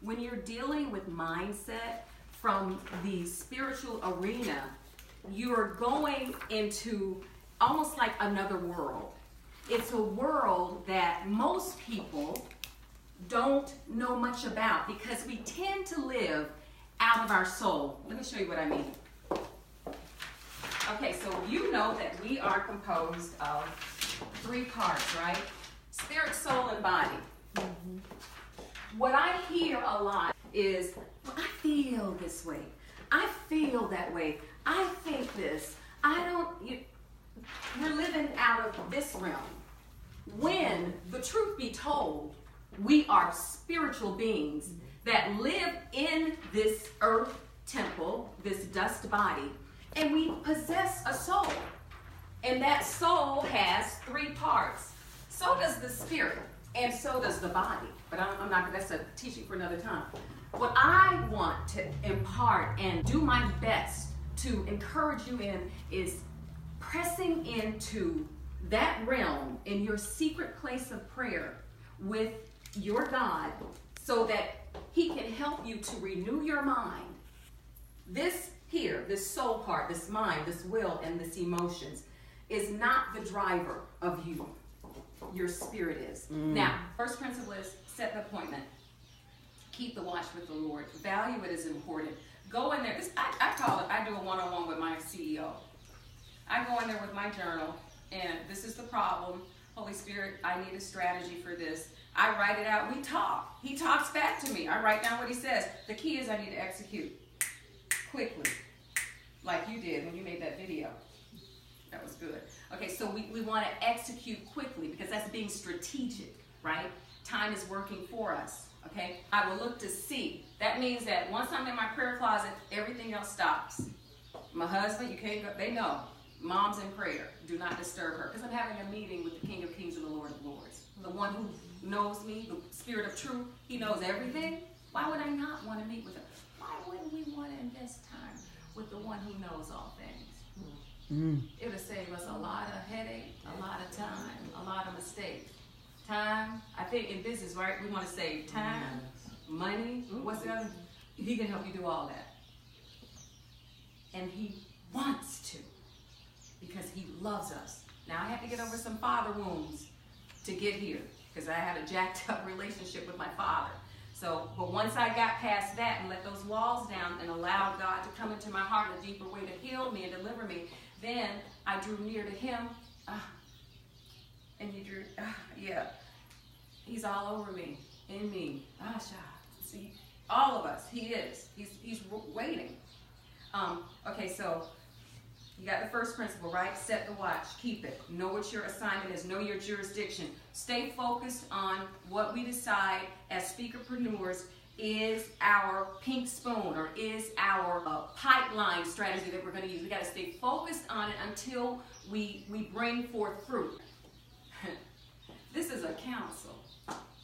When you're dealing with mindset from the spiritual arena, you're going into almost like another world. It's a world that most people don't know much about because we tend to live out of our soul. Let me show you what I mean. Okay, so you know that we are composed of 3 parts, right? Spirit, soul, and body. What I hear a lot is, well, I feel this way. I feel that way. I think this. We're living out of this realm. When the truth be told, we are spiritual beings that live in this earth temple, this dust body, and we possess a soul. And that soul has 3 parts. So does the spirit, and so does the body. But I'm not, that's a teaching for another time. What I want to impart and do my best to encourage you in is pressing into that realm in your secret place of prayer with your God so that He can help you to renew your mind. This here, this soul part, this mind, this will, and this emotions is not the driver of you. Your spirit is. Now, first principle is set the appointment. Keep the watch with the Lord. Value it as important. Go in there. I call it, I do a one-on-one with my CEO. I go in there with my journal, and this is the problem. Holy Spirit, I need a strategy for this. I write it out. We talk. He talks back to me. I write down what he says. The key is I need to execute quickly, like you did when you made that video. That was good. Okay, so we want to execute quickly because that's being strategic, right? Time is working for us, okay? I will look to see. That means that once I'm in my prayer closet, everything else stops. My husband, you can't go, they know. Mom's in prayer. Do not disturb her because I'm having a meeting with the King of Kings and the Lord of Lords. The one who knows me, the Spirit of truth. He knows everything. Why would I not want to meet with him? Why wouldn't we want to invest time with the one who knows all things? It would save us a lot of headache, a lot of time, a lot of mistakes. Time, I think in business, right, we want to save time, money, what's the other? He can help you do all that. And He wants to because He loves us. Now, I had to get over some father wounds to get here because I had a jacked up relationship with my father. So, but once I got past that and let those walls down and allowed God to come into my heart in a deeper way to heal me and deliver me, then I drew near to Him. And He drew, yeah. He's all over me, in me. See, all of us, He is. He's waiting. Okay, so you got the first principle, right? Set the watch, keep it. Know what your assignment is, know your jurisdiction. Stay focused on what we decide as speakerpreneurs is our pink spoon or is our pipeline strategy that we're going to use. We got to stay focused on it until we bring forth fruit. This is a council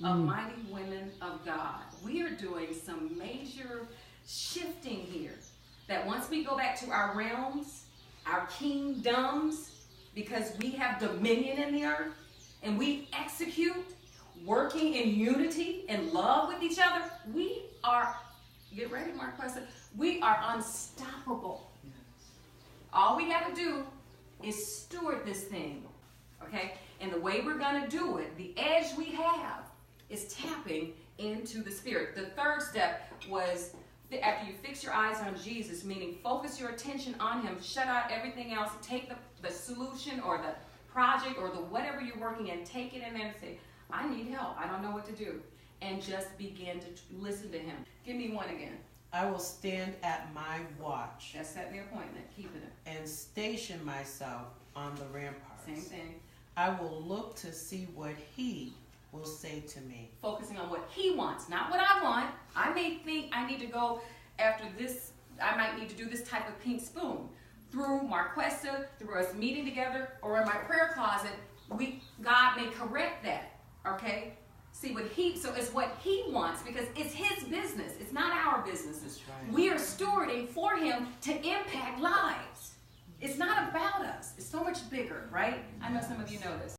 of mighty women of God. We are doing some major shifting here. That once we go back to our realms, our kingdoms, because we have dominion in the earth, and we execute, working in unity and love with each other, we are, get ready, Marquessa, we are unstoppable. All we got to do is steward this thing, okay? And the way we're going to do it, the edge we have, is tapping into the Spirit. The third step was, after you fix your eyes on Jesus, meaning focus your attention on Him, shut out everything else, take the solution or the project or the whatever you're working in, take it in there and say, I need help. I don't know what to do. And just begin to listen to Him. Give me one again. I will stand at my watch. That's set the appointment. Keeping it. And station myself on the ramparts. Same thing. I will look to see what He will say to me. Focusing on what He wants, not what I want. I may think I need to go after this. I might need to do this type of pink spoon. Through Marquessa, through us meeting together, or in my prayer closet, God may correct that. Okay? See what so it's what He wants because it's His business. It's not our business. That's right. We are stewarding for Him to impact lives. It's not about us. It's so much bigger, right? I know some of you know this.